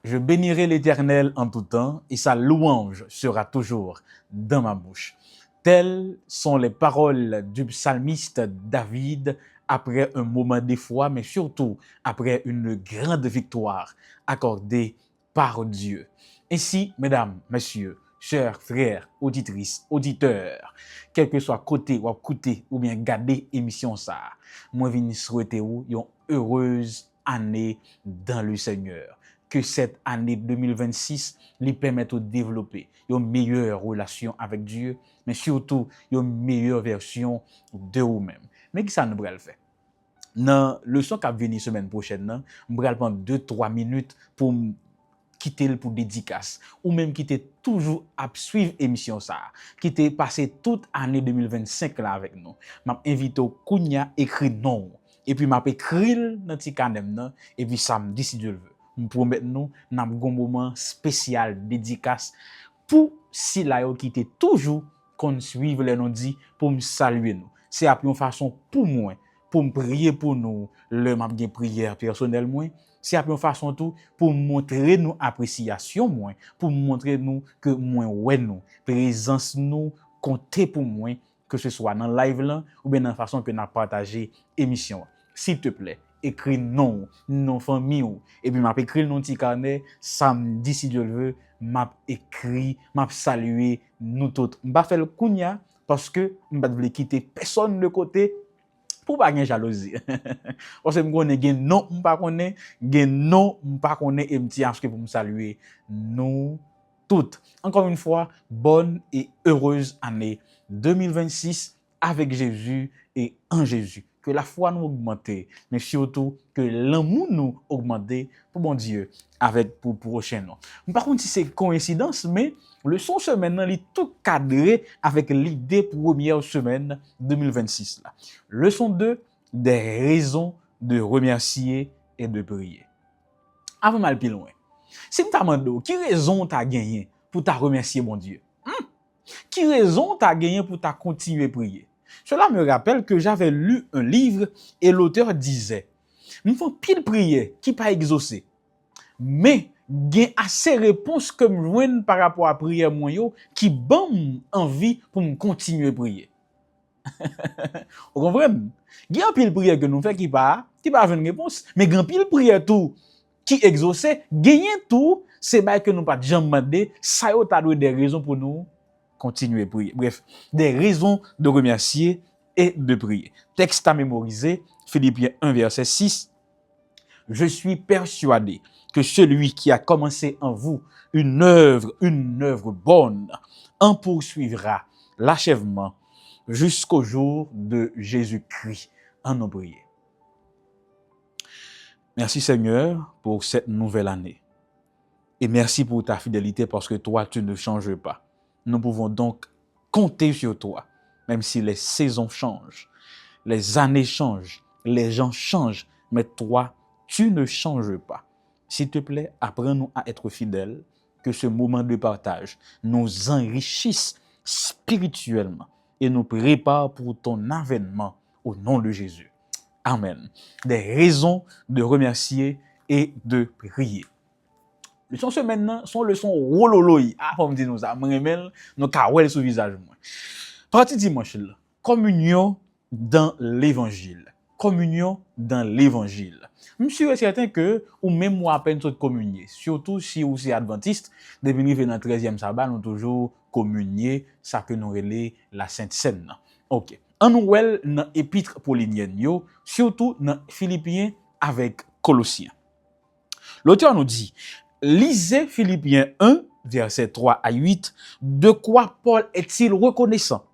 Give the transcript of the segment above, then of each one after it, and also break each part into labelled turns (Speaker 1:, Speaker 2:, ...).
Speaker 1: Je bénirai l'Éternel en tout temps et sa louange sera toujours dans ma bouche. Telles sont les paroles du psalmiste David après un moment d'effroi, mais surtout après une grande victoire accordée par Dieu. Ainsi, mesdames, messieurs, chers frères, auditrices, auditeurs, quel que soit côté ou côté ou bien garder émission ça, moi vini souhaiter vous une heureuse année dans le Seigneur. Que cette année 2026 lui permette de développer une meilleure relation avec Dieu, mais surtout une meilleure version de vous-même. Mais qui ça nous va le faire? Dans le leçon qui va venir semaine prochaine, je vais prendre 2-3 minutes pour quitter pour dédicace ou même quitter toujours à suivre émission ça qui t'est passé toute année 2025 là avec nous m'a invité au Kounia écrit non et puis m'a écrit dans petit canem et puis samedi si Dieu le veut me promet nous n'a un moment spécial dédicace pour si là yo qui t'est toujours qu'on suivre les non dit pour me saluer nous c'est une façon pour moi pour me prier pour nous le m'a bien prière personnellement c'est une façon tout pour montrer nous appréciation moins pour montrer nous que moins ouais nous présence nous compter pour moi que ce soit dans live là ou bien dans la façon que n'a partager émission s'il te plaît écris non famille et puis m'a écrit non petit carnet samedi si Dieu le veut m'a écrit m'a saluer nous tous m'pa faire le kounya parce que m'pa vle quitter personne de côté pour pas gen jalousie parce que me connais gen non m'pa connais gen non m'pa connais et m'ti que pour me saluer nous toutes encore une fois bonne et heureuse année 2026 avec Jésus et en Jésus que la foi nous augmente mais surtout que l'amour nous augmente pour bon Dieu avec pour prochain non par contre si c'est coïncidence mais le son semaine là tout cadré avec l'idée première semaine 2026 là. Leçon 2 des raisons de remercier et de prier. Avant mal plus loin. Si m'ta mando, qui raison t'as gagné pour t'a remercier mon Dieu? Qui raison t'as gagné pour t'a continuer prier? Cela me rappelle que j'avais lu un livre et l'auteur disait: "Nous font pile prière qui pas exaucé. Mais gen assez réponses que me joindre par rapport à prière moi yo qui bon envie pour me continuer prier." Vous comprenez? Gen pile prière que nous fait qui pas une réponse, mais gen pile prière tout qui exaucé, gagner tout, c'est bail que nous pas jamais demander, ça yo t'a donné des raisons pour nous continuer à prier. Bref, des raisons de remercier et de prier. Texte à mémoriser, Philippiens 1 verset 6. Je suis persuadé que celui qui a commencé en vous une œuvre bonne, en poursuivra l'achèvement jusqu'au jour de Jésus-Christ. En nous prier. Merci Seigneur pour cette nouvelle année. Et merci pour ta fidélité parce que toi, tu ne changes pas. Nous pouvons donc compter sur toi, même si les saisons changent, les années changent, les gens changent, mais toi, tu ne changes pas. S'il te plaît, apprends-nous à être fidèles, que ce moment de partage nous enrichisse spirituellement et nous prépare pour ton avènement au nom de Jésus. Amen. Des raisons de remercier et de prier. Leçon ce maintenant sont leçons rololoy. Ah, comme dit nous ça, m'remel nous kawel sous visage moi. Partie dimanche là, communion dans l'évangile. Communion dans l'évangile. Je suis certain que ou même moi à peine tout communier, surtout si vous êtes adventiste, depuis arriver dans le 13e sabbat, nous toujours communier ça que nous relais la Sainte Seine. OK. En nouvel dans épître paulinienne yo, surtout dans Philippiens avec Colossiens. L'auteur nous dit: lisez Philippiens 1 verset 3 à 8, de quoi Paul est-il reconnaissant?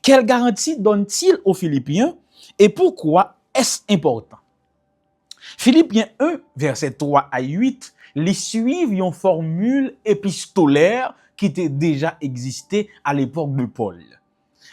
Speaker 1: Quelle garantie donne-t-il aux Philippiens et pourquoi est-ce important? Philippiens 1 verset 3 à 8, les suivent une formule épistolaire qui était déjà existé à l'époque de Paul.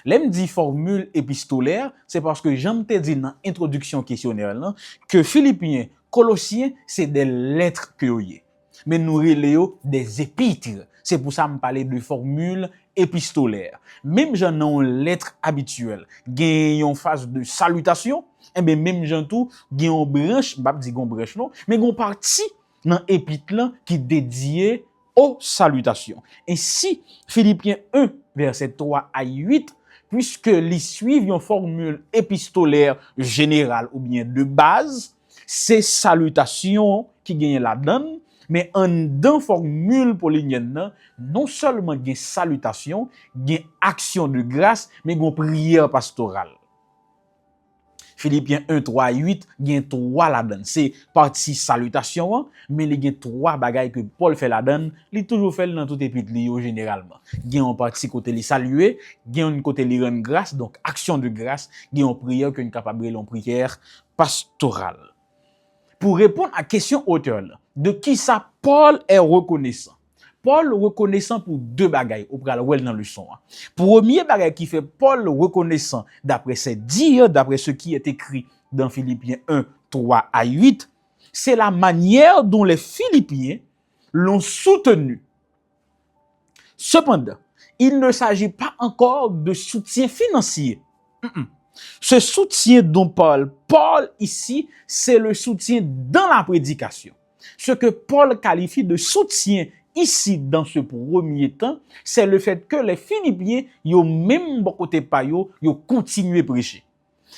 Speaker 1: L'aime dit formule épistolaire, c'est parce que j'aime te dire dans l'introduction questionnaire là, que Philippiens, Colossiens, c'est des lettres que y est. Mais nous reléons des épîtres. C'est pour ça que je parle de formule épistolaire. Même j'en ai une lettre habituelle. Gagne une phase de salutation, et bien même j'en tout, gagne une branche, pas dire une branche non, mais une partie dans épître là qui dédié aux salutations. Ainsi, Philippiens 1, verset 3 à 8, puisque les suivent une formule épistolaire générale ou bien de base, c'est salutations qui gagnent la donne, mais en dans formule polynienne, non seulement gagne salutation, gagne action de grâce, mais gagne prière pastorale. Philippiens 1, 3, 8, gen 3 la donne. C'est partie salutation, mais il y a 3 bagailles que Paul fait la donne, il toujours fait dans tout épître li généralement. Gen en partie côté li saluer, gen un côté li rendre grâce, donc action de grâce, gen en prière que capable de prière pastorale. Pour répondre à la question auteur, de qui ça Paul est reconnaissant? Paul reconnaissant pour 2 bagailles, ou pral wèl dans le leçon. Premier bagaille qui fait Paul reconnaissant d'après ses dires, d'après ce qui est écrit dans Philippiens 1, 3 à 8, c'est la manière dont les Philippiens l'ont soutenu. Cependant, il ne s'agit pas encore de soutien financier. Ce soutien dont Paul ici, c'est le soutien dans la prédication. Ce que Paul qualifie de soutien ici, dans ce premier temps, c'est le fait que les Philippiens, yo même bon côté pa yo continué à prêcher.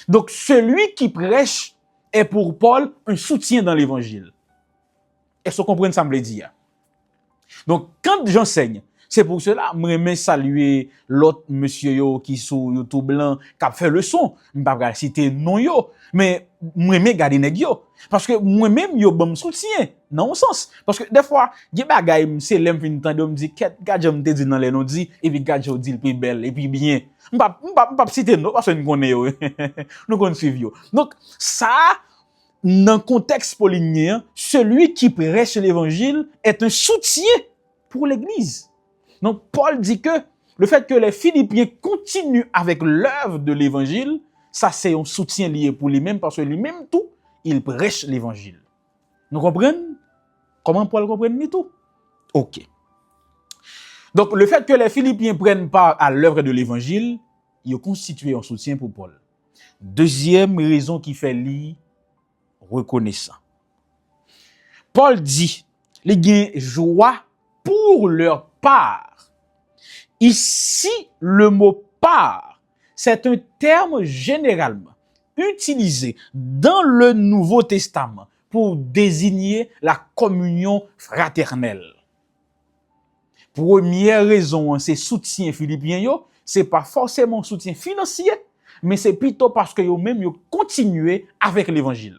Speaker 1: Donc, celui qui prêche est pour Paul un soutien dans l'évangile. Est-ce que vous comprenez ça me dire? Donc, quand j'enseigne, c'est pour cela, je saluer l'autre monsieur yo qui sur YouTube blanc, qui a fait le son. Je ne vais pas citer non yo, mais je garder nèg yo. Parce que moi-même, yo bon soutien. Dans un sens. Parce que des fois, il y a des bagay, c'est l'aime fin temps de me dire, qu'est-ce que je me dit dans les noms dit, et puis gars, je dis le plus belle, et puis bien. Je ne vais pas citer non, parce que nous connaissons yo. Nous connaissons yo. Donc, ça, dans le contexte paulinien, celui qui prêche l'évangile est un soutien pour l'église. Donc, Paul dit que le fait que les Philippiens continuent avec l'œuvre de l'évangile, ça c'est un soutien lié pour lui-même parce que lui-même tout, il prêche l'évangile. Nous comprenons? Comment Paul comprend tout? Ok. Donc, le fait que les Philippiens prennent part à l'œuvre de l'évangile, il constitue un soutien pour Paul. Deuxième raison qui fait lui reconnaissant. Paul dit, les gains joie pour leur part. Ici, le mot part, c'est un terme généralement utilisé dans le Nouveau Testament pour désigner la communion fraternelle. Première raison, c'est soutien philippien yo, c'est pas forcément soutien financier, mais c'est plutôt parce que yo même yo continué avec l'évangile.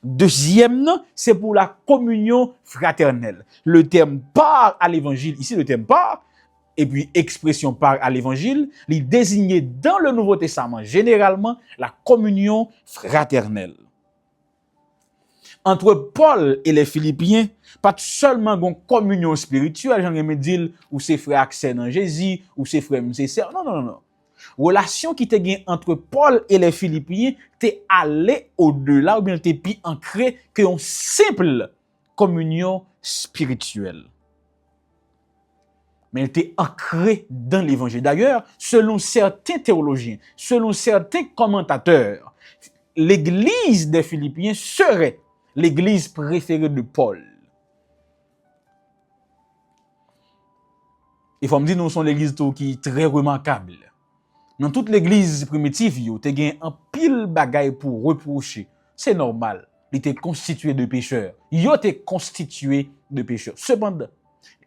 Speaker 1: Deuxième, c'est pour la communion fraternelle. Le terme part à l'évangile, ici le terme part, et puis expression part à l'évangile, il désignait dans le Nouveau Testament généralement la communion fraternelle. Entre Paul et les Philippiens, pas seulement une communion spirituelle, j'en ai dire, ou c'est frère accès dans Jésus, ou c'est frère nécessaire. Non. Relation qui te gagne entre Paul et les Philippiens, t'es allé au-delà, ou bien t'es plus ancré que une simple communion spirituelle. Mais elle était ancrée dans l'évangile. D'ailleurs, selon certains théologiens, selon certains commentateurs, l'église des Philippiens serait l'église préférée de Paul. Il faut me dire, nous sommes l'église qui est très remarquable. Dans toute l'église primitive, il y a un pile bagaille pour reprocher. C'est normal. Il était constitué de pécheurs. Il était constitué de pécheurs. Cependant,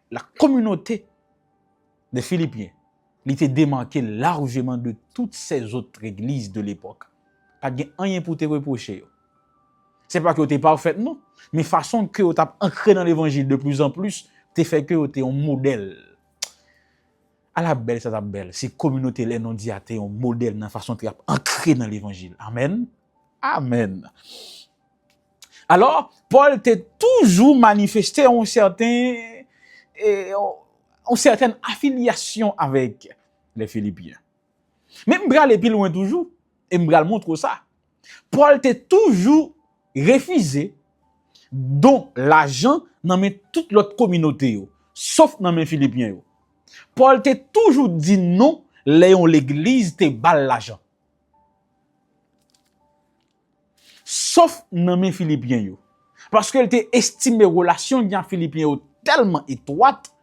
Speaker 1: la communauté des Philippiens, il était démarqué largement de toutes ces autres églises de l'époque. Pas de rien pour te reprocher. C'est pas que tu es parfait, non. Mais façon que tu as ancré dans l'évangile de plus en plus, tu fait que tu es un modèle. À la belle, ça belle. C'est communauté les non dit tu es un modèle dans la façon que tu as ancré dans l'évangile. Amen. Amen. Alors, Paul t'a toujours manifesté une certaine affiliation avec les Philippiens. Mais je vais aller plus loin toujours, et je vais montrer ça. Paul t'a toujours refusé don l'argent dans toute l'autre communauté, sauf dans les Philippiens. Paul t'a toujours dit non, l'église te balle l'argent. Sauf dans les Philippiens. Parce qu'elle t'a estimé relation avec Philippien tellement étroite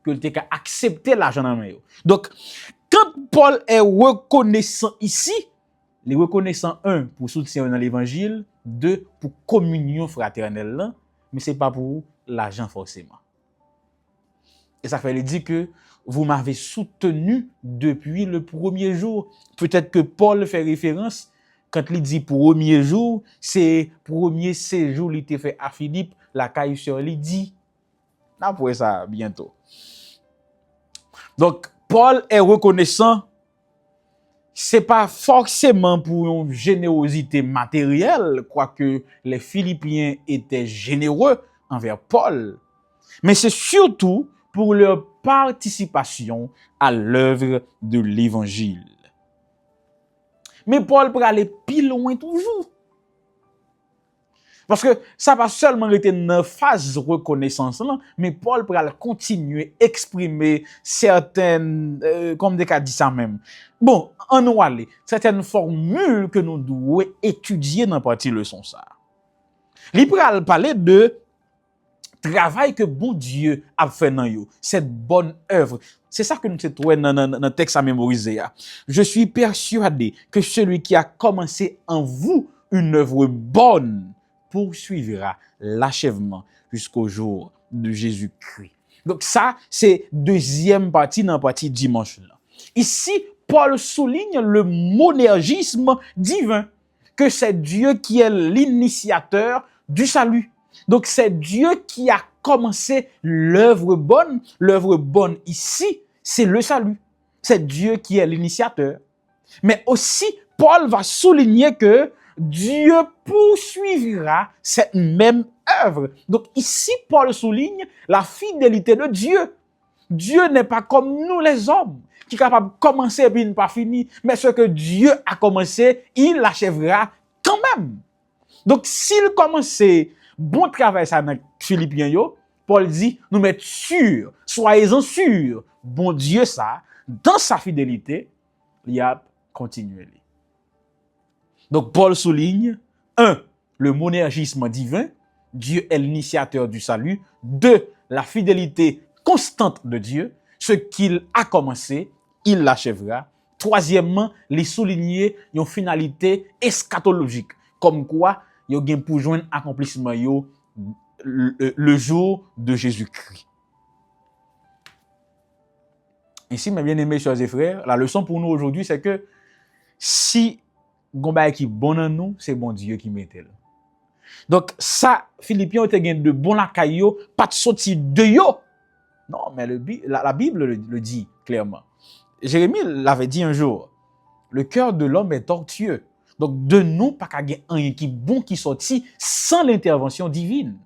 Speaker 1: que t'a accepté l'argent dans main. Donc, quand Paul est reconnaissant ici, il est reconnaissant, un, pour soutien dans l'évangile, deux, pour communion fraternelle, là, mais c'est pas pour l'argent forcément. Et ça fait dire que vous m'avez soutenu depuis le premier jour. Peut-être que Paul fait référence, quand il dit premier jour, c'est premier séjour qu'il était fait à Philippe, la caille sur Lydie. Après ça, bientôt. Donc, Paul est reconnaissant, c'est pas forcément pour une générosité matérielle, quoique les Philippiens étaient généreux envers Paul, mais c'est surtout pour leur participation à l'œuvre de l'évangile. Mais Paul peut aller plus loin toujours. Parce que ça va seulement être une phase de reconnaissance là, mais Paul peut continuer à exprimer certaines, comme des cas dit ça même. Bon, en nous aller, certaines formules que nous devons étudier dans la partie leçon ça. Il peut parler de travail que bon Dieu a fait dans yo, cette bonne œuvre. C'est ça que nous trouvons dans le texte à mémoriser. Je suis persuadé que celui qui a commencé en vous une œuvre bonne poursuivra l'achèvement jusqu'au jour de Jésus-Christ. Donc ça, c'est deuxième partie dans la partie dimanche là. Ici, Paul souligne le monergisme divin, que c'est Dieu qui est l'initiateur du salut. Donc c'est Dieu qui a commencé l'œuvre bonne. L'œuvre bonne ici, c'est le salut. C'est Dieu qui est l'initiateur. Mais aussi, Paul va souligner que Dieu poursuivra cette même œuvre. Donc ici, Paul souligne la fidélité de Dieu. Dieu n'est pas comme nous les hommes, qui est capable de commencer et puis ne pas finir. Mais ce que Dieu a commencé, il l'achèvera quand même. Donc s'il commençait bon travail ça dans Philippiens yo, Paul dit, nous mettons sûr, soyez-en sûrs, bon Dieu ça, dans sa fidélité, il a continué. Donc Paul souligne, 1, le monergisme divin, Dieu est l'initiateur du salut. 2, la fidélité constante de Dieu, ce qu'il a commencé, il l'achèvera. Troisièmement, les souligner une finalité eschatologique, comme quoi il y a pour joindre accomplissement yo le jour de Jésus-Christ. Ainsi, mes bien-aimés, chers et frères, la leçon pour nous aujourd'hui, c'est que si Gomba qui bon en nous, c'est bon Dieu qui mette là. Donc, ça, Philippiens te gen de bon la caillou, pas de sorti de yo. Non, mais la Bible le dit clairement. Jérémie l'avait dit un jour, le cœur de l'homme est tortueux. Donc, de nous, pas qu'à gen un qui bon qui sorti sans l'intervention divine.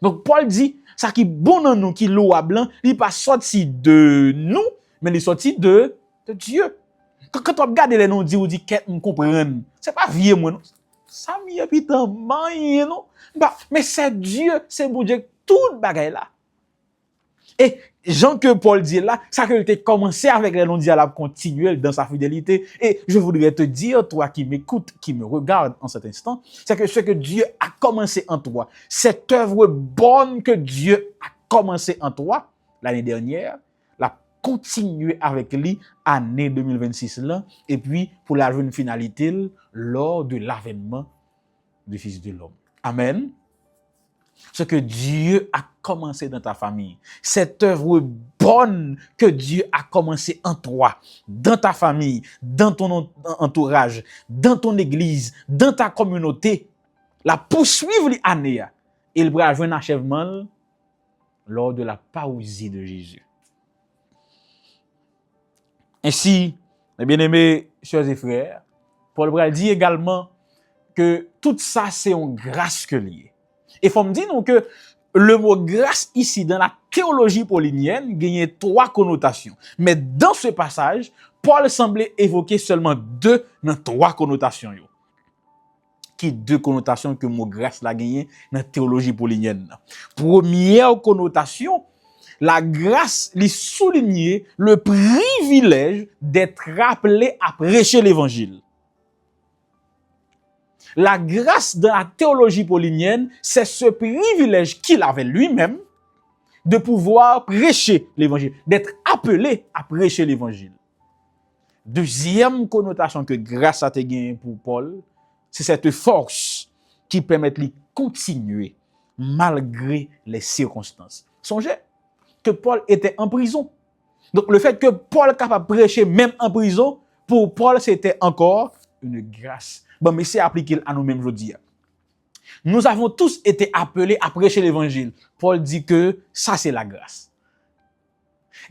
Speaker 1: Donc, Paul dit, ça qui bon en nous, qui louable, il pas sorti de nous, mais il sorti de Dieu. Quand on regarde les noms, on dit qu'est-ce qu'on comprend. C'est pas vieux, moi, non. Ça m'y putain, non. Mais c'est Dieu, c'est bon Dieu, tout bagaille là. Et Jean que Paul dit là, ça que il a commencé avec les noms dialogues continuels dans sa fidélité. Et je voudrais te dire, toi qui m'écoutes, qui me regarde en cet instant, c'est que ce que Dieu a commencé en toi, cette œuvre bonne que Dieu a commencé en toi l'année dernière, la continuer avec lui année 2026 là, et puis pour la une finalité lors de l'avènement du Fils de l'homme. Amen. Ce que Dieu a commencé dans ta famille, cette œuvre bonne que Dieu a commencé en toi, dans ta famille, dans ton entourage, dans ton église, dans ta communauté, la poursuivre l'année, il va avoir un achèvement lors de la parousie de Jésus. Ainsi, mes bien-aimés, chers et frères, Paul Bral dit également que tout ça, c'est une grâce que lié. Et faut me dire donc que le mot grâce ici, dans la théologie paulinienne, gagne 3 connotations. Mais dans ce passage, Paul semblait évoquer seulement 2 dans 3 connotations. Qui 2 connotations que le mot grâce la gagne dans la théologie paulinienne. Première connotation, la grâce lui soulignait le privilège d'être appelé à prêcher l'évangile. La grâce dans la théologie paulinienne, c'est ce privilège qu'il avait lui-même de pouvoir prêcher l'évangile, d'être appelé à prêcher l'évangile. Deuxième connotation que grâce à te gain pour Paul, c'est cette force qui permet de continuer malgré les circonstances. Songez que Paul était en prison. Donc le fait que Paul est capable de prêcher même en prison, pour Paul, c'était encore une grâce. Bon, mais c'est appliqué à nous-mêmes aujourd'hui. Nous avons tous été appelés à prêcher l'évangile. Paul dit que ça, c'est la grâce.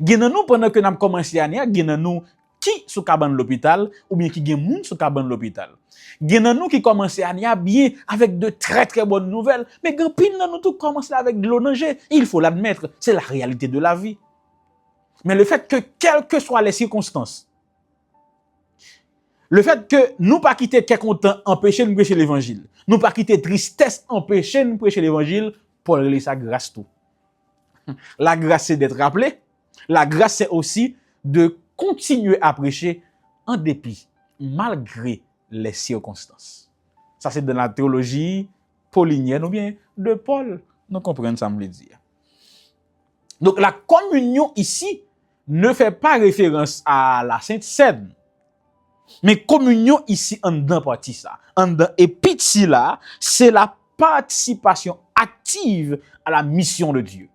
Speaker 1: Nous, pendant que nous avons commencé à nous qui sous cabane l'hôpital, ou bien qui gen moun sous cabane l'hôpital. Nous qui commençait à bien avec de très très bonnes nouvelles, mais gen pile nous tout commencé avec de l'eau danger. Il faut l'admettre, c'est la réalité de la vie. Mais le fait que, quelles que soient les circonstances, le fait que nous pas quitter quelqu'un temps empêcher de prêcher l'évangile, nous pas quitter tristesse empêcher de prêcher l'évangile, Paul laisse sa grâce tout. La grâce c'est d'être rappelé, la grâce c'est aussi de continuer à prêcher en dépit, malgré les circonstances. Ça c'est dans la théologie paulinienne ou bien de Paul. Nous comprenons ça, me le dire. Donc la communion ici ne fait pas référence à la Sainte Seine. Mais communion ici, en dedans partie ça. En dedans épiti là, c'est la participation active à la mission de Dieu.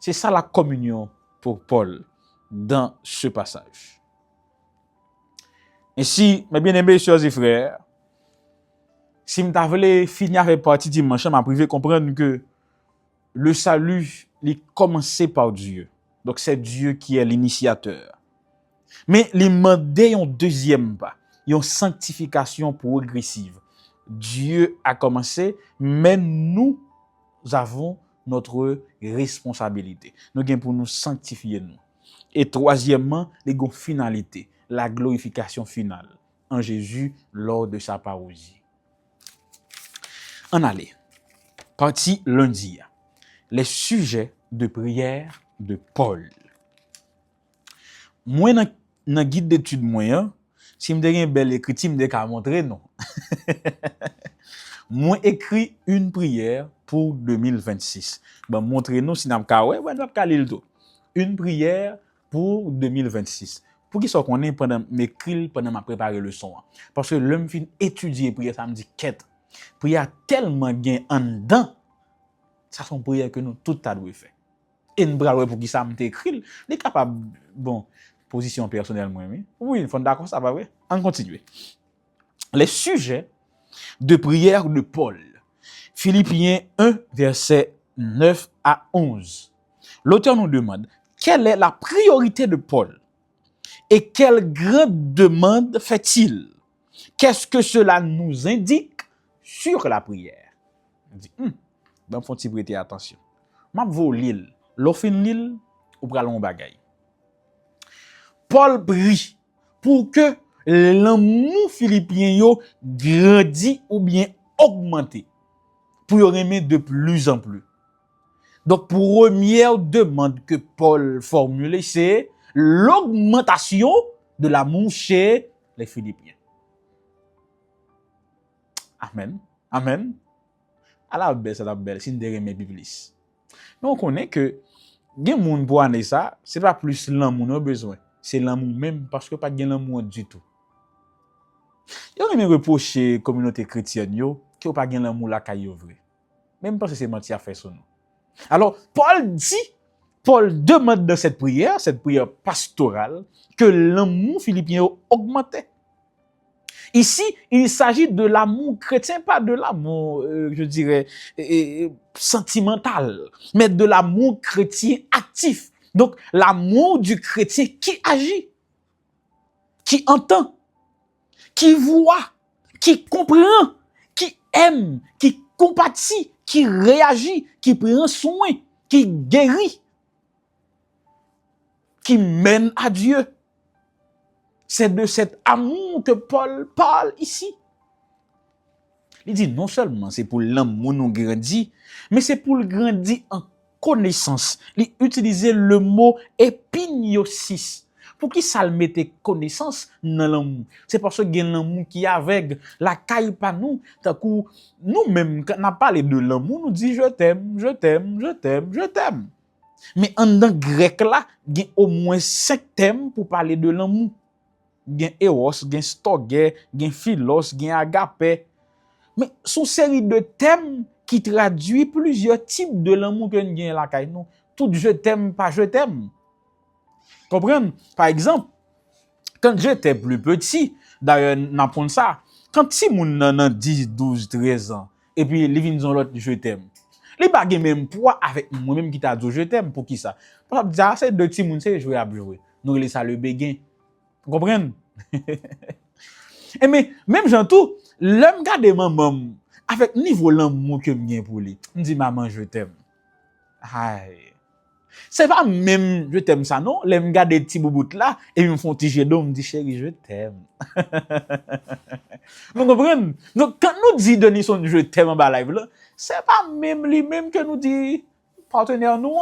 Speaker 1: C'est ça la communion pour Paul dans ce passage. Ainsi, mes bien-aimés sœurs et frères, si je voulais finir avec partie dimanche, je privé comprendre que le salut, il commence par Dieu. Donc c'est Dieu qui est l'initiateur. Mais il demande un deuxième pas, une sanctification progressive. Dieu a commencé, mais nous avons notre responsabilité. Nous avons pour nous sanctifier nous. Et troisièmement, les finalité, la glorification finale en Jésus lors de sa parousie. En allez, partie lundi, les sujets de prière de Paul. Moi, dans le guide d'études moyen, si je me un bel écrit, je me montrer non. Moi, écrit une prière pour 2026. Ben, montrez-nous si nous avons une prière pour 2026. Pour qui soit qu'on est pendant m'écrit pendant m'a préparé le son. Parce que l'homme fin étudier prière, ça me dit quête. Prière tellement gain en dedans. Ça sont prières que nous tout à dû faire. Et nous bral pour qui ça m'était écrit, il est capable bon position personnelle moi oui, il faut d'accord ça va vrai. On continue. Les sujets de prière de Paul. Philippiens 1 verset 9 à 11. L'auteur nous demande quelle est la priorité de Paul et quelle grande demande fait-il? Qu'est-ce que cela nous indique sur la prière? On dit ben faut t'y prêter attention. M'a vo l'île, l'offin l'île ou pralon bagay. Paul prie pour que l'amour philippien yo grandit ou bien augmenter pour y aimer de plus en plus. Donc première demande que Paul formule c'est l'augmentation de l'amour chez les Philippiens. Amen. Amen. À la belle, c'est une des remèdes bibliques. Mais on connaît que gen moun pour ane ça, c'est pas plus l'amour nous besoin, c'est l'amour même parce que pas gen l'amour du tout. Yo même reprocher communauté chrétienne yo que pas gen l'amour la kay yo vrai. Même parce que c'est menti à faire son nom. Alors Paul demande dans cette prière pastorale que l'amour philippien augmentait. Ici, il s'agit de l'amour chrétien, pas de l'amour, je dirais, sentimental, mais de l'amour chrétien actif. Donc, l'amour du chrétien qui agit, qui entend, qui voit, qui comprend, qui aime, qui compatit, qui réagit, qui prend soin, qui guérit, qui mène à Dieu. C'est de cet amour que Paul parle ici. Il dit non seulement c'est pour l'amour nous grandir, mais c'est pour le grandir en connaissance. Il utilise le mot épignosis Pour qui ça le mette connaissance dans l'amour? C'est parce que gen l'amour qui avec la caille pas nous. Tant que nous-mêmes, quand on parle de l'amour, nous dit je t'aime, je t'aime, je t'aime, je t'aime. Mais en dans grec là, gen au moins 5 thèmes pour parler de l'amour. Gen eros, gen storge, gen philos, gen agape. Mais son série de thèmes qui traduit plusieurs types de l'amour que nous gagne la caille nous. Tout je t'aime, pas je t'aime. Comprenez? Par exemple, quand j'étais plus petit, d'ailleurs, n'apprendre ça, quand petit moun nan 10, 12, 13 ans, et puis il vient dans l'autre je t'aime. Les bagues même poids avec moi-même qui t'a dit je t'aime pour qui ça? Parce que ça c'est deux petits moun c'est jouer à jouer. Nous les ça le béguin. Vous comprenez? Et mais même j'en tout, l'homme garde maman avec niveau l'amour que m'gain pour lui. Me dit maman je t'aime. Aïe. C'est pas même je t'aime ça non, les me garde des petits bouboutes là et ils me font petit jet d'eau, me dit chérie je t'aime. Vous comprenez? Donc quand nous dit Denis son je t'aime en bas live là, c'est pas même lui même que nous dit partenaire nous.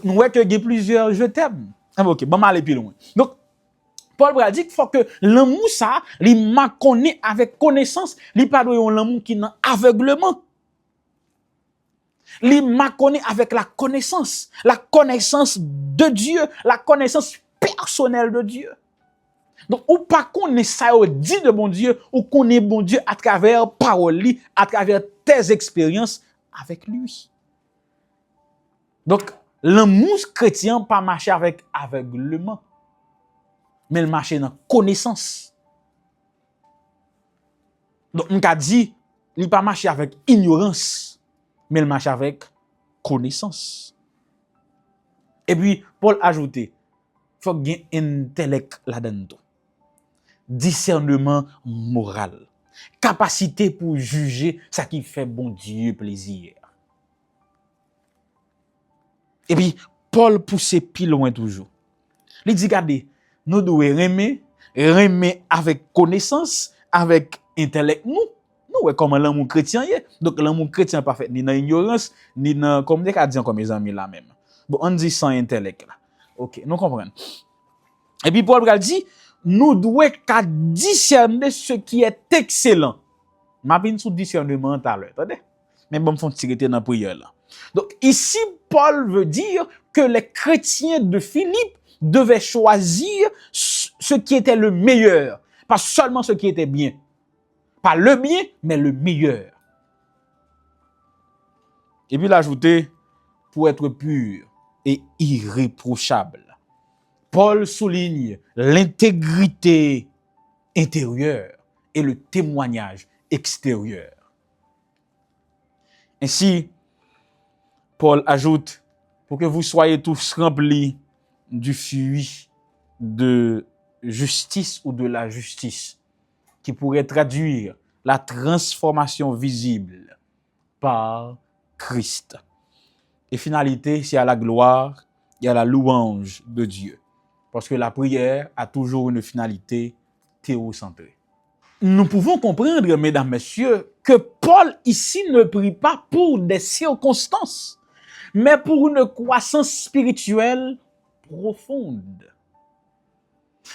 Speaker 1: Nous voyons que il y a plusieurs je t'aime. OK, bon aller plus loin. Donc Paul va dire qu'il faut que l'amour ça, il m'a connaît avec connaissance, il pas doit l'amour qui n'a aveuglement. Il m'a connaît avec la connaissance de Dieu, la connaissance personnelle de Dieu. Donc ou pas connaît ça ou dit de bon Dieu, ou connaît bon Dieu à travers parole, à travers tes expériences avec lui. Donc l'amour chrétien pas marcher avec aveuglement. Mais il marche dans connaissance. Donc, on a dit, il ne pas marcher avec ignorance, mais il marche avec connaissance. Et puis, Paul ajoute, il faut qu'il y ait un intellect là-dedans. Discernement moral. Capacité pour juger ce qui fait bon Dieu plaisir. Et puis, Paul pousse plus loin toujours. Il dit, regardez, nous devons aimer avec connaissance, avec intellect. Nous, comment l'amour chrétien est. Donc, l'amour chrétien pas fait ni dans ignorance, ni dans, comme des cas comme mes amis là même. Bon, on dit sans intellect là. OK, nous comprenons. Et puis, Paul dit, nous devons discerner ce qui est excellent. Ma bin sous discernement tout à l'heure, attendez. Mais bon, faut tirer dans la prière là. Donc, ici, Paul veut dire que les chrétiens de Philippe devaient choisir ce qui était le meilleur. Pas seulement ce qui était bien. Pas le bien, mais le meilleur. Et puis l'ajouter, pour être pur et irréprochable. Paul souligne l'intégrité intérieure et le témoignage extérieur. Ainsi, Paul ajoute, pour que vous soyez tous remplis du fruit de justice ou de la justice, qui pourrait traduire la transformation visible par Christ. Et finalité, c'est à la gloire et à la louange de Dieu. Parce que la prière a toujours une finalité théocentrée. Nous pouvons comprendre, mesdames, messieurs, que Paul ici ne prie pas pour des circonstances, mais pour une croissance spirituelle profonde.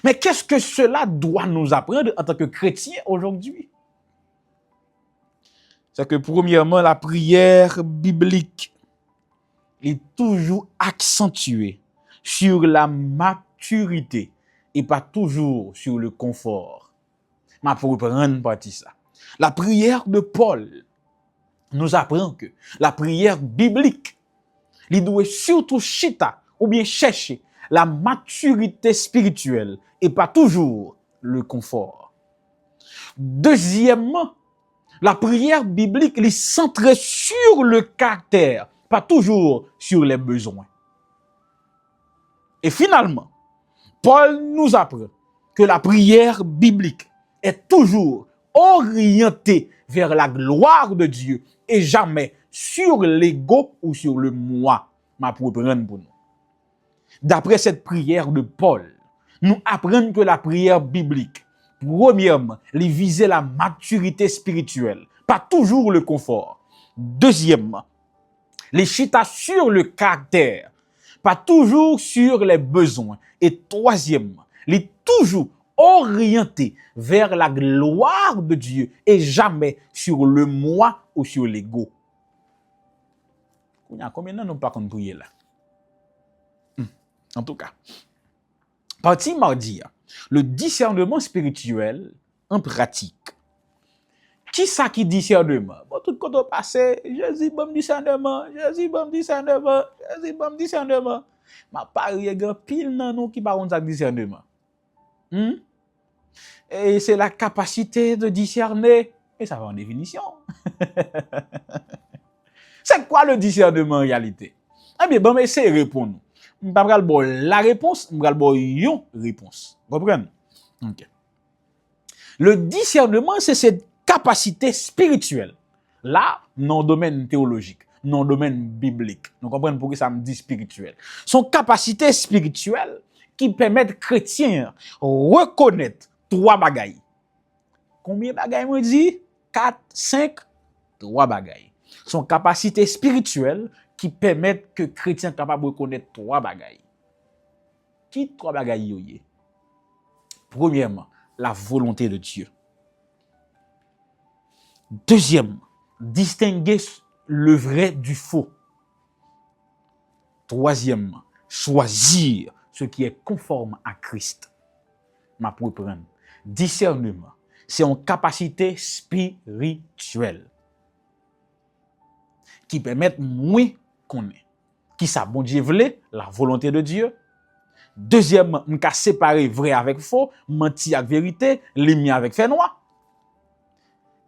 Speaker 1: Mais qu'est-ce que cela doit nous apprendre en tant que chrétiens aujourd'hui? C'est que premièrement, la prière biblique est toujours accentuée sur la maturité et pas toujours sur le confort. Ma pour prendre partie ça. La prière de Paul nous apprend que la prière biblique, il doit surtout chita ou bien chercher la maturité spirituelle et pas toujours le confort. Deuxièmement, la prière biblique est centrée sur le caractère, pas toujours sur les besoins. Et finalement, Paul nous apprend que la prière biblique est toujours orientée vers la gloire de Dieu et jamais sur l'ego ou sur le moi. Ma propre pour nous. D'après cette prière de Paul, nous apprenons que la prière biblique, premièrement, elle visait la maturité spirituelle, pas toujours le confort. Deuxièmement, les chita sur le caractère, pas toujours sur les besoins. Et troisièmement, il est toujours orienté vers la gloire de Dieu et jamais sur le moi ou sur l'ego. Combien de temps nous pas qu'on prier là? En tout cas, partie mardi, le discernement spirituel en pratique. Qui ça qui discernement? Bon, tout quand on passe, Jésus bon discernement, Jésus bon discernement, Jésus bon discernement. Ma pari grand pile nan nous qui pas on ça discernement. Et c'est la capacité de discerner. Et ça va en définition. C'est quoi le discernement en réalité? Eh bien, bon, mais c'est répondre. Je ne vais pas bon la réponse, je vais bon une réponse. Vous comprenez? Okay. Le discernement, c'est cette capacité spirituelle. Là, non domaine théologique, non domaine biblique. Vous comprenez pourquoi ça me dit spirituel. Son capacité spirituelle qui permet aux chrétiens reconnaître trois bagailles. Combien de bagailles me dit? 4, 5, 3 bagailles. Son capacité spirituelle qui permet que chrétiens capable de reconnaître trois bagailles. Qui trois bagailles yoye? Premièrement, la volonté de Dieu. Deuxièmement, distinguer le vrai du faux. Troisièmement, choisir ce qui est conforme à Christ. Ma pour prendre. Discernement, c'est une capacité spirituelle qui permet moins qu'on est. Qui ça bon Dieu voulait, la volonté de Dieu. Deuxièmement, on ka séparer vrai avec faux, menti avec vérité, lumière avec fait noir.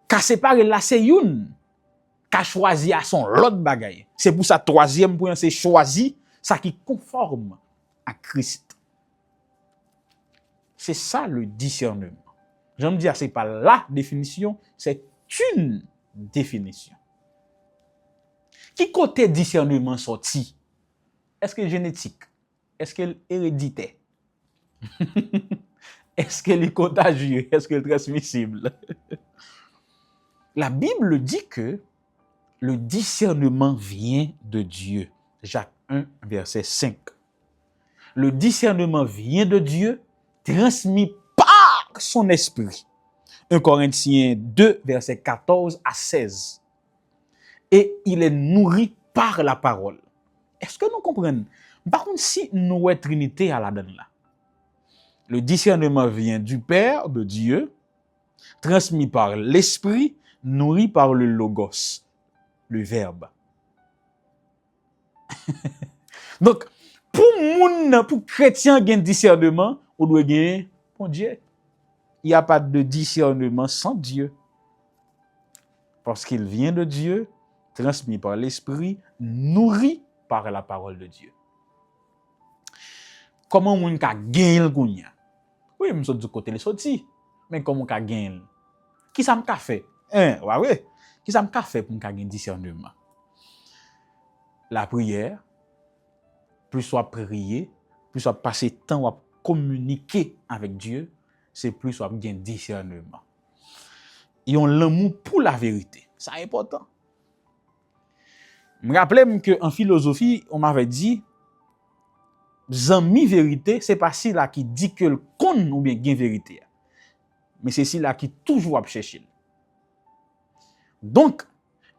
Speaker 1: Ka séparer là c'est une, ka choisi à son l'autre bagaille. C'est pour ça troisième point c'est choisi ça qui conforme à Christ. C'est ça le discernement. J'aime dire c'est pas la définition, c'est une définition. Qui côté discernement sorti? Est-ce que génétique? Est-ce qu'elle héréditaire? Est-ce qu'elle est contagieux? Est-ce qu'elle est transmissible? La Bible dit que le discernement vient de Dieu. Jacques 1, verset 5. Le discernement vient de Dieu, transmis par son esprit. 1 Corinthiens 2, verset 14 à 16. Et il est nourri par la parole. Est-ce que nous comprenons? Par contre, si nous sommes Trinité à la donne là, le discernement vient du Père, de Dieu, transmis par l'Esprit, nourri par le Logos, le Verbe. Donc, pour chrétien qui a un discernement, on doit gagner pour Dieu. Il n'y a pas de discernement sans Dieu. Parce qu'il vient de Dieu, transmis par l'Esprit, nourri par la parole de Dieu. Comment on ka gagner le gounya? Oui, je suis du côté les sorti. Mais comment on ka gagner? Qui ça m'a fait? Ouais. Qui ça m'a fait pour gagner discernement? La prière, plus soit prier, plus soit passer temps à communiquer avec Dieu, c'est plus soit gagner discernement. Ils ont l'amour pour la vérité. C'est important. Je me rappelle que en philosophie, on m'avait dit Zami vérité, c'est pas si là qui dit que le con ou bien gain vérité. Mais c'est si là qui toujours à chercher. Donc,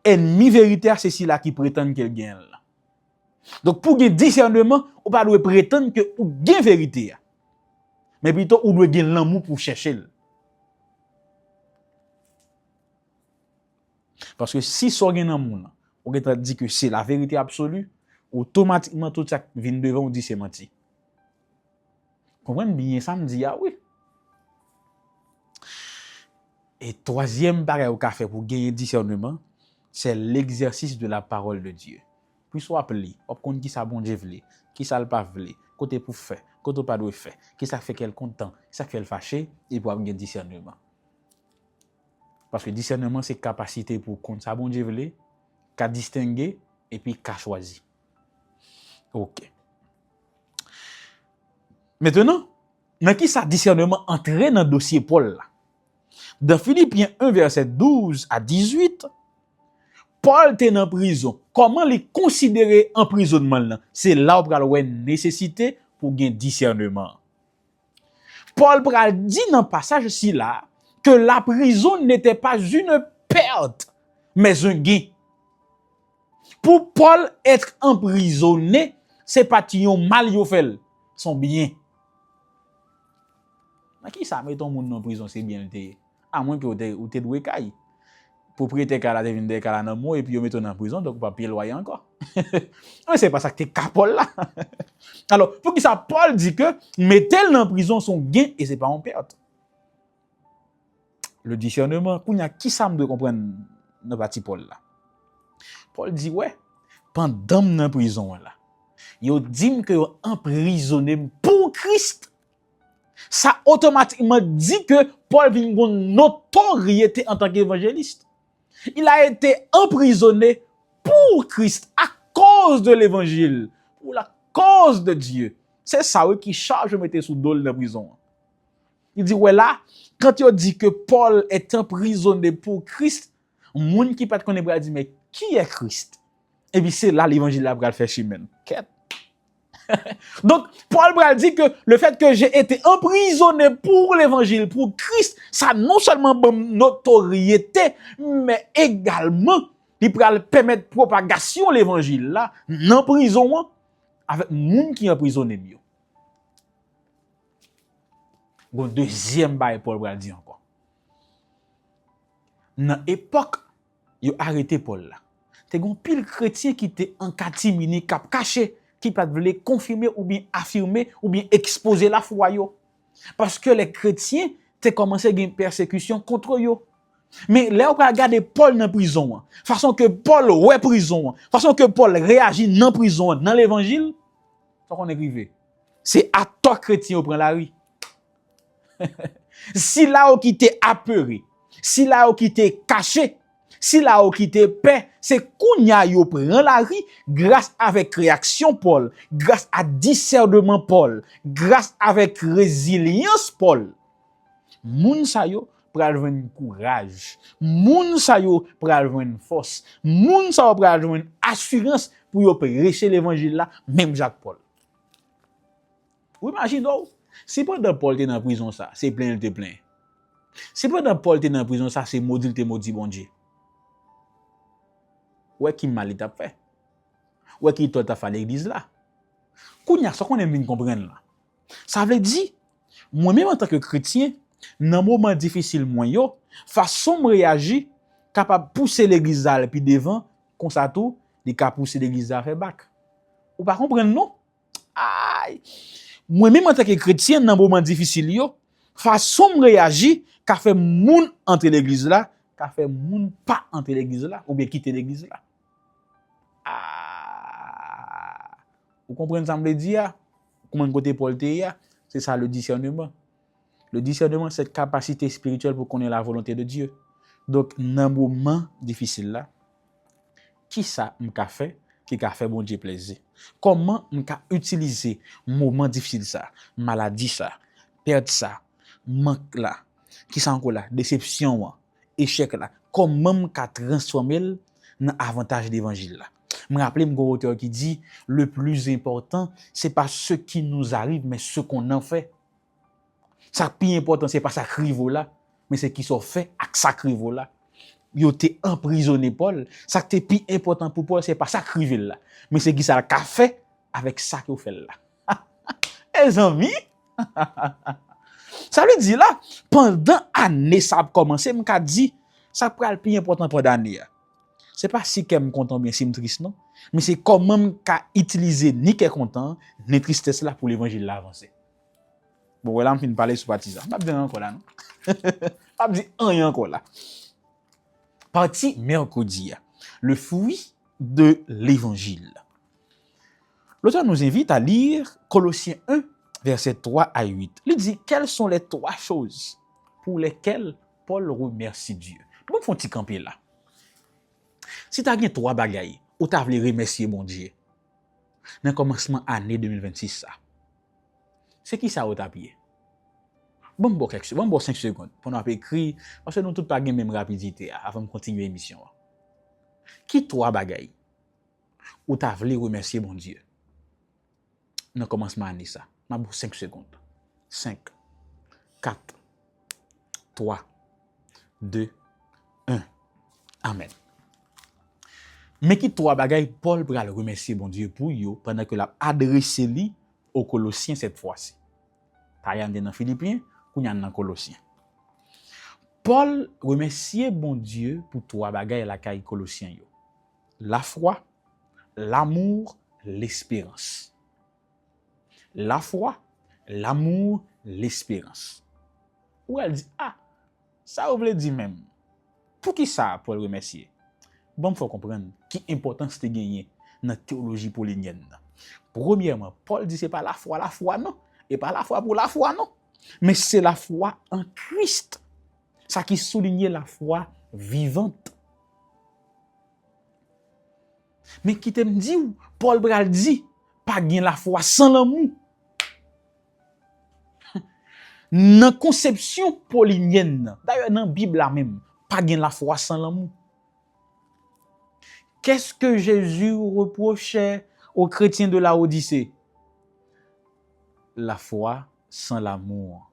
Speaker 1: ennemi vérité, c'est si là qui prétend qu'elle gagne là. Donc, pour gagner discernement, on pas doit prétendre que ou gain vérité. Mais plutôt, on doit gagner l'amour pour chercher. Parce que si so gagne l'amour, on dit que c'est la vérité absolue, automatiquement tout ça vient devant on dit c'est menti. Comprenez bien ça me dit ah oui. Et troisième bagage au café pour gagner discernement, c'est l'exercice de la parole de Dieu. Puis soit appelé, on connaît qui ça bon Dieu veut, qui ça le pas veut, côté pour faire, côté pas doit faire, qui ça fait qu'elle content, ça fait elle fâché et pour gagner discernement. Parce que discernement c'est capacité pour connaître ça bon Dieu veut, qu'a distinguer et puis qu'a choisi. OK. Maintenant, dans qui ça discernement entrer dans le dossier Paul là? Dans Philippiens 1 verset 12 à 18, Paul était en prison. Comment les considérer emprisonnement là? C'est là où pral ouais nécessité pour gagner discernement. Paul pral dit dans le passage ici là que la prison n'était pas une perte, mais un gain. Pour Paul être emprisonné, c'est pas un mal yo fait, son bien. Mais qui ça met ton monde en prison c'est bien à moins que ou te doué kay. Propriétaire kala te vinn de kala nan mot et puis yo met en prison donc pas payer loyer encore. Mais c'est pas ça que t'es capable là. Alors, faut que ça Paul dit que mettez-le en prison son gain et c'est pas en perte. Le discernement, kounya qui ça me comprendre dans parti Paul là. Paul dit ouais, pendant dans prison là, yo dit que yo emprisonné pour Christ. Ça automatiquement dit que Paul vient une notoriété en tant qu'évangéliste. Il a été emprisonné pour Christ à cause de l'évangile, pour la cause de Dieu. C'est ça qui charge de mettre sous dol dans la prison. Il dit ouais là, quand il dit que Paul est emprisonné pour Christ, moun qui pas connaît va dire mais qui est Christ? Et puis c'est là l'évangile là va faire chemin. Donc, Paul Bral dit que le fait que j'ai été emprisonné pour l'évangile, pour Christ, ça non seulement bonne notoriété, mais également, il peut permettre propagation l'évangile là, en prison, avec moun qui emprisonné mieux. Bon, deuxième bail, Paul Bral dit encore. Dans l'époque, il a arrêté Paul là. T'es gon pile chrétien qui était en catimini, cap caché, qui pas voulait confirmer ou bien affirmer ou bien exposer la foi yo. Parce que les chrétiens t'ont commencé à une persécution contre yo. Mais là on peut regarder Paul dans prison, façon que Paul ouais prison, façon que Paul réagit dans prison dans l'évangile, ça qu'on est arrivé. C'est à toi chrétien on prend la rue. Si là on qui t'est apeuré, si là on qui t'est caché, si là où qui te paix, c'est kounya yo prend la rue grâce avec réaction Paul, grâce à discernement Paul, grâce avec résilience Paul. Moun sa yo pral jwenn courage, moun sa yo pral jwenn force, moun sa yo pral jwenn assurance pour yo prêcher l'évangile là, même Jacques Paul. Vous imaginez, si pendant Paul était dans prison ça, c'est plein de plein. Si pendant Paul était dans prison ça, c'est maudit te maudit bon Dieu. Ouais qui mal t'a fait. Ouais qui t'a fait l'église là. Kounya ça qu'on aime comprendre là. Ça veut dire moi même en tant que chrétien, dans moment difficile moi yo, façon me réagir capable pousser l'église là puis devant comme ça tout, il capable pousser l'église là faire back. Ou pas comprendre non? Aïe. Moi même en tant que chrétien dans moment difficile yo, façon me réagir qu'a fait moun entre l'église là, qu'a fait moun pas entre l'église là ou bien quitter l'église là. Vous comprenez ça me dire? Comment côté Paul te c'est ça le discernement. Le discernement c'est cette capacité spirituelle pour connaître la volonté de Dieu. Donc dans moment difficile là, qui ça m'ka fait qui a fait bon Dieu plaisir? Comment m'ka utiliser moment difficile ça, maladie ça, perte ça, manque là, qui ça encore là, déception, échec là, comment m'ka transformer dans avantage d'évangile là? Me rappeler mon auteur qui dit le plus important c'est pas ce qui nous arrive mais ce qu'on en fait. Ça plus important c'est pas ça crivo là mais c'est qui sont fait avec ça crivo là. Yo t'es emprisonné Paul, ça qui est plus important pour Paul c'est pas ça crivo là mais c'est qui ça qu'a fait avec ça que vous fait là. Les amis ça veut dire là pendant année ça a commencé m'ka dit ça pral plus important pour l'année. C'est pas si qu'elle me content bien si me triste non, mais c'est comment qu'a utiliser ni qu'elle content ni tristesse là pour l'évangile là avancer. Bon voilà on fin parler sur partie ça. Pas dire encore là non. Pas dire rien encore là. Partie mercredi, le fruit de l'évangile. L'auteur nous invite à lire Colossiens 1 versets 3 à 8. Il dit quelles sont les trois choses pour lesquelles Paul remercie Dieu. Bon font petit camper là. Si tu as gagné trois bagailles, ou tu as voulu remercier mon Dieu, dans le commencement année 2026, ça, c'est qui ça ou t'as payé? Bon, 5 secondes, pour nous écrire, parce que nous tous pas la même rapidité avant de continuer l'émission. Qui trois bagailles ou t'as voulu remercier bon Dieu? Dans commencement année ça. M'a 5 secondes. 5, 4, 3, 2, 1. Amen. Mais qui trois bagailles Paul pral remercier bon Dieu pour yo pendant que l'a adressé li aux Colossiens cette fois-ci. Ta yande dans Philippiens, ou y dans Colossiens. Paul remercier bon Dieu pour trois bagailles la caille Colossiens yo. La foi, l'amour, l'espérance. La foi, l'amour, l'espérance. Ou elle dit, ah, ça vous voulez dire même. Pour qui ça, Paul remercier? Bon, il faut comprendre qui importance te gagner dans la théologie paulinienne. Premièrement, Paul dit, c'est pas la foi non. Et pas la foi pour la foi non. Mais c'est la foi en Christ. Ça qui souligne la foi vivante. Mais qui te me dit, Paul Bral dit, pas gain la foi sans l'amour. Dans la conception paulinienne, d'ailleurs dans la Bible là même, pas gain la foi sans l'amour. Qu'est-ce que Jésus reprochait aux chrétiens de la Odyssée? La foi sans l'amour.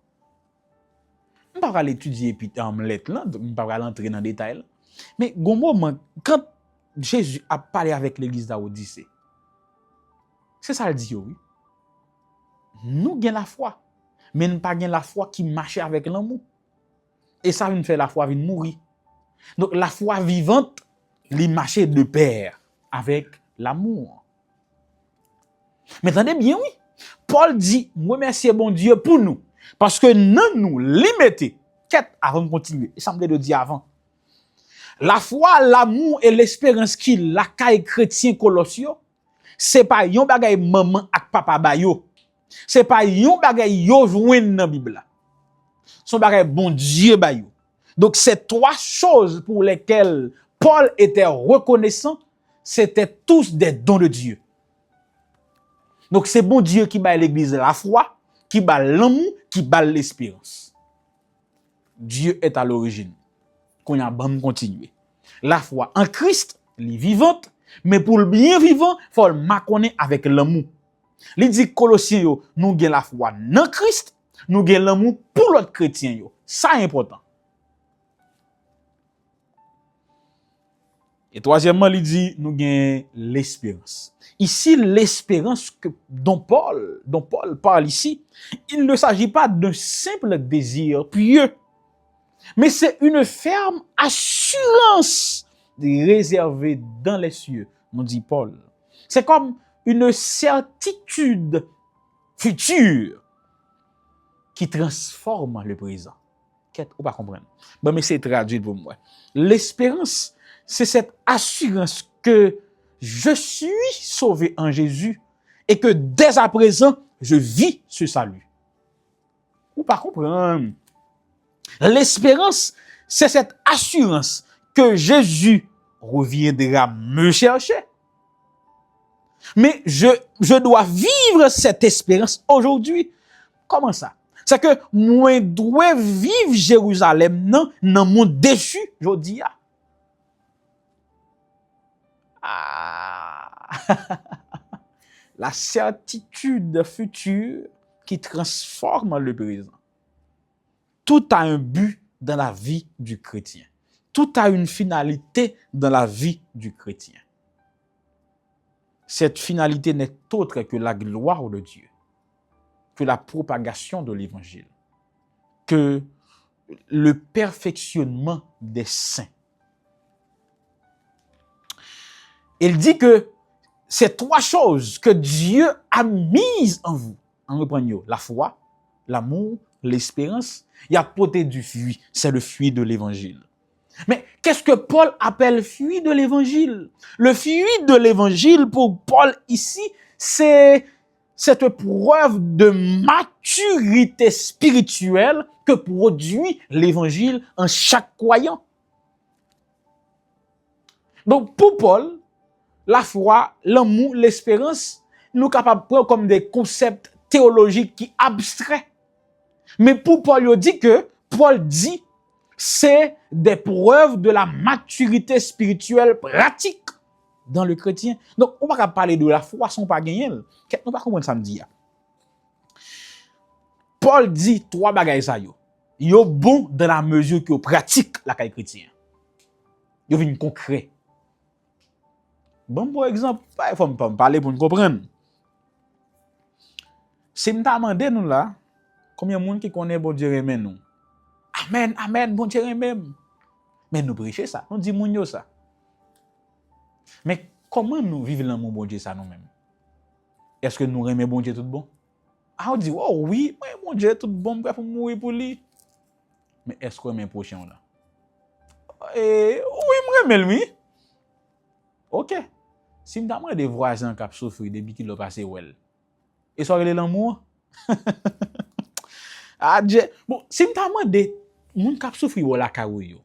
Speaker 1: Je ne vais pas l'étudier en lettre là, je ne vais pas entrer dans le détail. Mais au moment, quand Jésus a parlé avec l'église d'Odyssée, c'est ça le dit, oui. Nous avons la foi, mais nous n'avons pas la foi qui marche avec l'amour. Et ça vient faire la foi vient mourir. Donc la foi vivante, les marcher de pair avec l'amour. Mais attendez bien, oui. Paul dit, remerciez bon Dieu pour nous. Parce que nous limiter. Qu'est-ce avant de continuer? Il semble de dire avant. La foi, l'amour et l'espérance qui la caille chrétien Colossio, c'est pas yon bagay maman ak papa bayo. C'est pas yon bagay yo jouen dans Bible. Son bagay bon Dieu bayo. Donc c'est trois choses pour lesquelles Paul était reconnaissant, c'était tous des dons de Dieu. Donc c'est bon Dieu qui bat l'église la foi, qui bat l'amour, qui bat l'espérance. Dieu est à l'origine. Qu'on a bon continuer. La foi en Christ, les vivante, mais pour le bien vivant, faut le marconner avec l'amour. Il dit Colossiens yo, nous avons la foi dans Christ, nous avons l'amour pour l'autre chrétien yo. Ça est important. Et troisièmement, il dit nous avons l'espérance. Ici, l'espérance dont Paul parle ici, il ne s'agit pas d'un simple désir pieux, mais c'est une ferme assurance réservée dans les cieux, nous dit Paul. C'est comme une certitude future qui transforme le présent. Qu'est-ce que vous ne comprenez pas? Bon, mais c'est traduit pour moi. L'espérance, c'est cette assurance que je suis sauvé en Jésus et que dès à présent, je vis ce salut. Vous ne comprenez pas? L'espérance, c'est cette assurance que Jésus reviendra me chercher. Mais je dois vivre cette espérance aujourd'hui. Comment ça? C'est que moi dois vivre Jérusalem dans mon déchu, je dis. La certitude future qui transforme le présent. Tout a un but dans la vie du chrétien. Tout a une finalité dans la vie du chrétien. Cette finalité n'est autre que la gloire de Dieu, que la propagation de l'évangile, que le perfectionnement des saints. Il dit que ces trois choses que Dieu a mises en vous, en reprenant la foi, l'amour, l'espérance, il y a porté du fruit, c'est le fruit de l'évangile. Mais qu'est-ce que Paul appelle fruit de l'évangile? Le fruit de l'évangile pour Paul ici, c'est cette preuve de maturité spirituelle que produit l'évangile en chaque croyant. Donc pour Paul, la foi, l'amour, l'espérance, nous capables de prendre comme des concepts théologiques qui abstraits. Mais pour Paul, il dit que Paul dit c'est des preuves de la maturité spirituelle pratique dans le chrétien. Donc, on va pas parler de la foi sans pas gagner. On va comprendre ça me dit. Paul dit trois bagages ça yo. Yo bon dans la mesure que yo pratique la caille chrétien. Yo vinn concret. Bon, par exemple, il faut me parler pour nous comprendre. Si m'ta mandé nous là, combien de monde qui connaît bon Dieu remet nous? Amen, amen, bon Dieu remet. Mais nous prêcher ça, on dit moun yo ça. Mais comment nous vivons dans mon bon Dieu ça nous-mêmes? Est-ce que nous remet bon Dieu tout bon? Ah, on dit, oh oui, mon Dieu tout bon, pour mourir pour lui. Mais est-ce qu'on remet prochain là? Oui, me remet lui. OK. Si m'ta mandé des voisins qui ont souffert depuis qu'il a passé well. Et ça relè l'amour? Ah, bon, si m'ta mandé moun k'ap souffri ou la karou yo.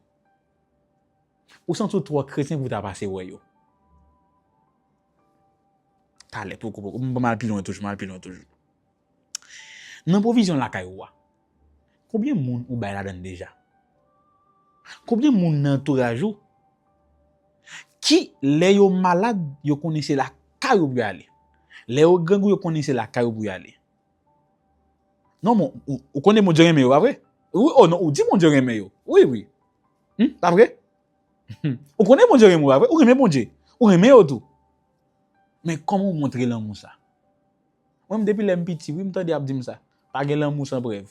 Speaker 1: Ou sans tout trois chrétiens pour t'a passé ouais yo. T'allez beaucoup mal plus loin toujours. Nan provision la karou. Combien moun ou bay la donne déjà? Combien moun nan entourage ou qui les yo malade yo connaissent la karou pour aller. Les yo gang yo connaissent la karou pour aller. Non, mon, ou connaît mon Dieu remet yo, pas vrai? Oui, oh non, ou dit mon Dieu remet yo. Oui. Pas vrai? Ou connaît mon Dieu remet yo, pas vrai? Ou remet mon Dieu. Ou remet yo tout. Mais comment montrer l'amour ça? Moi, depuis les petit, oui, m'tande ap dim ça. Pas gen l'amour sans preuve.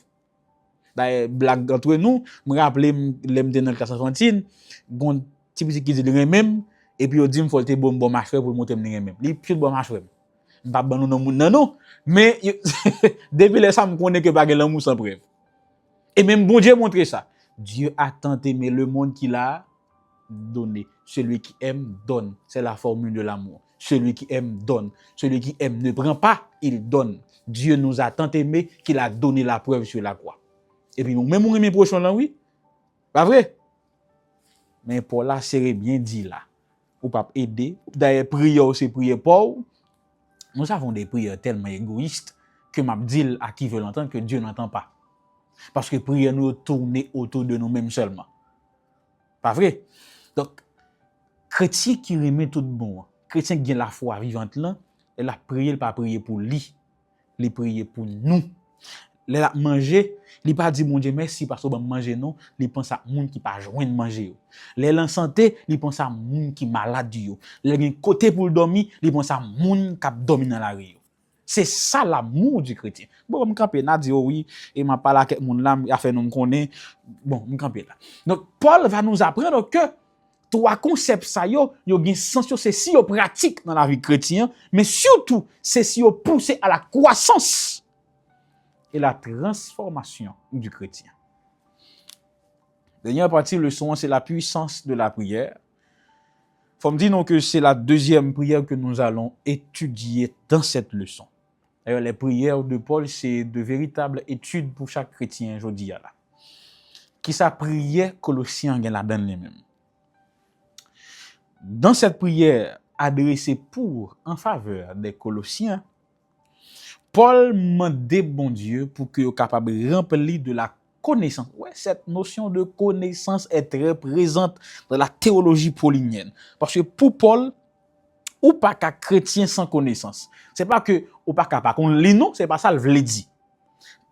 Speaker 1: D'ailleurs, blague entre nous, me rappelle l'aime dans classe enfantine, gon ti petit qui dit le même et puis on dit me faut te bon marche pour monter me même. Li plus bon marche. M'pa ban non moun non, mais depuis les ça me connaît que pas gen l'amour sans preuve. Et même bon Dieu montre ça. Dieu a tant aimé le monde qu'il a donné. Celui qui aime donne. C'est la formule de l'amour. Celui qui aime donne. Celui qui aime ne prend pas, il donne. Dieu nous a tant aimé qu'il a donné la preuve sur la croix. Et puis nous même on remet prochain là oui. Pas vrai? Mais pour là c'est bien dit là. Ou pas aider. D'ailleurs prière c'est prier pour. Nous avons des prières tellement égoïstes que m'a dit à qui veut l'entendre que Dieu n'entend pas. Parce que prière nous tourner autour de nous-mêmes seulement. Pas vrai? Donc chrétien qui remet tout bon, chrétien qui a la foi vivante là, elle a prié, pas prier pour lui, il prier pour nous. Elle a mangé, il pas dit mon Dieu merci parce que bon manger non, il pense à monde qui pas joindre manger. Elle en santé, il pense à monde qui malade yo. Elle a côté pour dormir, il pense à monde qui dormi dans la rue. C'est ça l'amour du chrétien. Bon, me camper n'a dit oui et m'a parlé avec monde là, a fait nous me connaît. Bon, me camper là. Donc Paul va nous apprendre que trois concepts ça yo gen sens yo c'est si yo pratique dans la vie chrétienne, mais surtout c'est si yo poussé à la croissance et la transformation du chrétien. Dernière partie leçon c'est la puissance de la prière. Faut me dire non que c'est la deuxième prière que nous allons étudier dans cette leçon. D'ailleurs les prières de Paul c'est de véritables études pour chaque chrétien aujourd'hui là. Qui sa prière Colossiens gen la donne les mêmes. Dans cette prière adressée pour en faveur des Colossiens, Paul demandait bon Dieu pour que soient capable de remplir de la connaissance. Ouais, cette notion de connaissance est très présente dans la théologie paulinienne. Parce que pour Paul, ou pas qu'un chrétien sans connaissance. C'est pas que ou pas qu'à pas qu'on lit non, c'est pas ça le veut dire.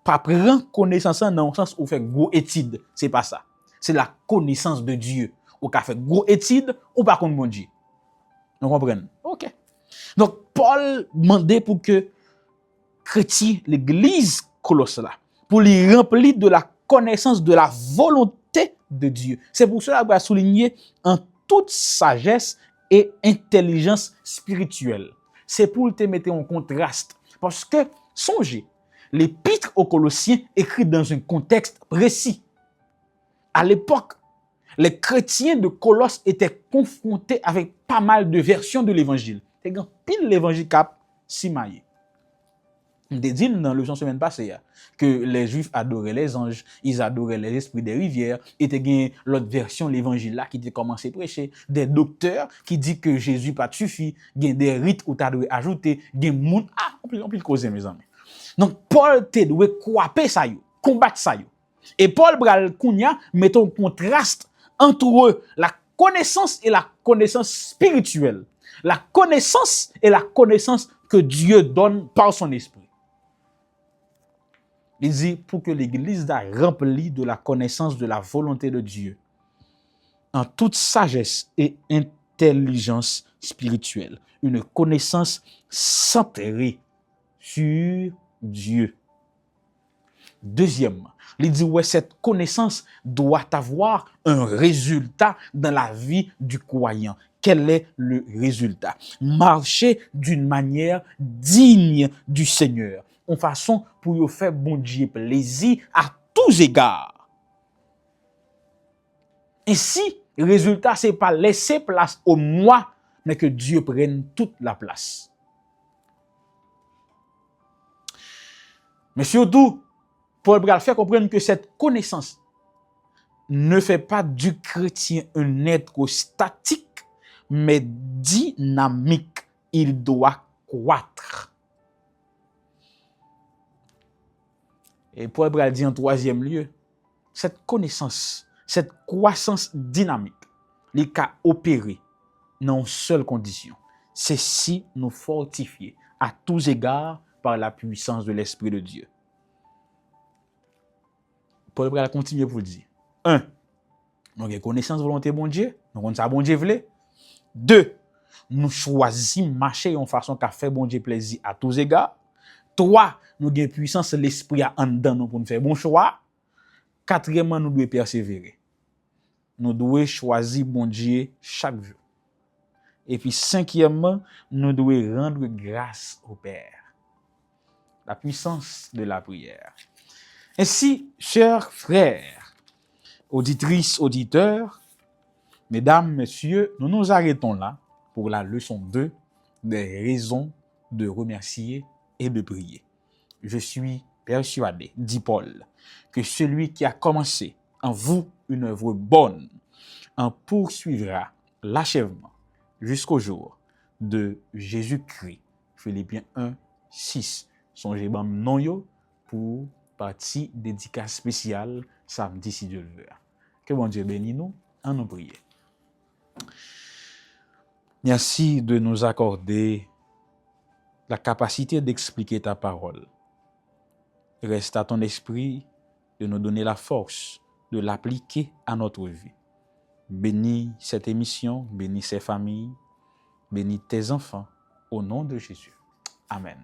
Speaker 1: Pas prendre connaissance dans le sens où fait gros étude, c'est pas ça. C'est la connaissance de Dieu. Ou ka fait gros étude ou pas contre bon Dieu. Vous comprenez? OK. Donc Paul demandait pour que chrétien l'église Colosse là pour lui remplir de la connaissance de la volonté de Dieu. C'est pour cela qu'il a souligné en toute sagesse et intelligence spirituelle. C'est pour te mettre en contraste parce que songez, l'épître aux Colossiens écrit dans un contexte précis. À l'époque les chrétiens de Colosse étaient confrontés avec pas mal de versions de l'évangile. C'est grand pile l'évangile cap simaye. On dit dans le semaine passée que les Juifs adoraient les anges, ils adoraient les esprits des rivières, et te l'autre version l'évangile là qui était commencé à prêcher, des docteurs qui dit que Jésus pas suffi, des rites où t'as dû ajouter, des on peut causer mes amis. Donc Paul te doit croiser ça yo, combattre ça yo. Et Paul Bral Kounia met un contraste entre la connaissance et la connaissance spirituelle. La connaissance et la connaissance que Dieu donne par son esprit. Il dit pour que l'Église soit remplie de la connaissance de la volonté de Dieu, en toute sagesse et intelligence spirituelle. Une connaissance centrée sur Dieu. Deuxièmement, il dit ouais, cette connaissance doit avoir un résultat dans la vie du croyant. Quel est le résultat? Marcher d'une manière digne du Seigneur, en façon pour y faire bon Dieu plaisir à tous égards. Ainsi, le résultat, c'est pas laisser place au moi, mais que Dieu prenne toute la place. Mais surtout, Paul Bral fait comprendre que cette connaissance ne fait pas du chrétien un être statique, mais dynamique. Il doit croître. Et Paul Bral dit en troisième lieu, cette connaissance, cette croissance dynamique, les cas opérés dans une seule condition, c'est si nous fortifier à tous égards par la puissance de l'Esprit de Dieu. Paul Bral continue pour dire, 1. Nous avons connaissance volonté bon Dieu, nous avons ça bon Dieu voulait. 2. Nous choisissons marcher en façon qu'a fait bon Dieu plaisir à tous égards. 3. Nous avons puissance l'esprit en dedans nous pour nous faire bon choix. 4. Nous devons persévérer. Nous devons choisir bon Dieu chaque jour. Et puis 5, nous devons rendre grâce au Père. La puissance de la prière. Ainsi, chers frères, auditrices, auditeurs, mesdames, messieurs, nous nous arrêtons là pour la leçon 2 des raisons de remercier et de prier. Je suis persuadé, dit Paul, que celui qui a commencé en vous une œuvre bonne en poursuivra l'achèvement jusqu'au jour de Jésus-Christ. Philippiens 1, 6. Songez bam non yo pour partie dédicace spéciale samedi si Dieu le veut. Que bon Dieu bénisse nous, en nous prier. Merci de nous accorder la capacité d'expliquer ta parole. Reste à ton esprit de nous donner la force de l'appliquer à notre vie. Bénis cette émission, bénis ces familles, bénis tes enfants, au nom de Jésus. Amen.